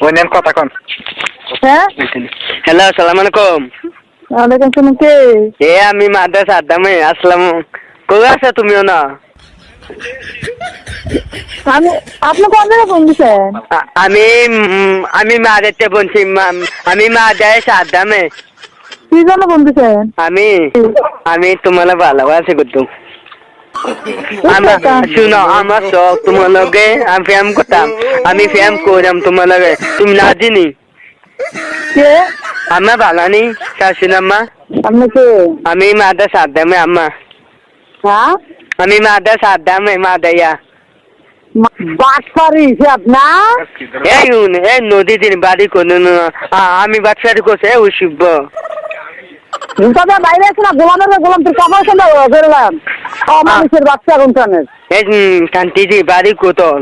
ওনেন কথা কোন হ্যাঁ হ্যালো আসসালামু আলাইকুম ওয়ালাইকুম সালাম কে এ আমি মাদ্রাসা আদামে আসলাম কই আছো তুমিও না আমি আপনি কোন জায়গায় ফোন দিছেন আমি আমি মাদেরতে বলছি আমি মাদ্রাসা আদামে কি জন্য ফোন দিছেন আমি আমি তোমার ভালোবাসি করতাম আমার শুনো আমার শখ তোমার লগে আমি ফ্যাম করতাম আমি ফ্যাম করতাম তোমার লগে তুমি না দিনি কে আম্মা বাগানি শাশুন আম্মা আপনি কে আমি মাদ্রাসা আদামে আম্মা হ্যাঁ আমি মাদ্রাসা আদামে মাদাইয়া বাটপারি সে আপনার এই নদী দিন বাড়ি কোনো আমি বাচ্চারি করছে ওই শিব জুতা দিয়ে বাইরে আছে না গোলাম তোর কাপড় সঙ্গে বেরোলাম মানুষের বাচ্চা কোনখানের এই কান্তি দি বাড়ি কোতল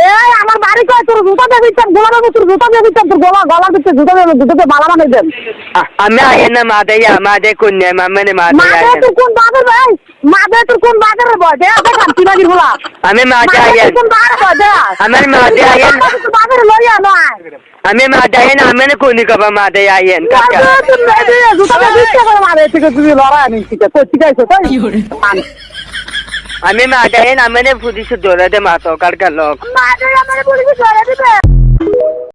এই আমার বাড়ি কয় তোর জুতা দিয়ে দিচ্ছেন গোলাম তোর জুতা দিয়ে দিচ্ছেন তোর গলা দিচ্ছে জুতা দিয়ে দুটোতে মালা বানাই দেন আমি আয় না মাদাইয়া মাদে কন্যা মামানে মাদাইয়া মাদে তোর কোন বাগের ভাই মাদে তোর কোন বাগের বয় দে কান্তি বাগির গোলা আমি মাদে আয় কোন বাগের বয় দে আমার মাদে আয় তোর বাগের লইয়া নয় আমি মাদে আয় না আমি কোনি কবা মাদে আয়েন কাকা জুতা দিয়ে দিচ্ছে করে মাদে থেকে তুমি লড়াই নি ঠিক আছে ঠিক আছে তাই আমি মাদে আয় না আমি পুলিশ ধরে দে মাতো কার লোক মাদে আমার পুলিশ ধরে দিবে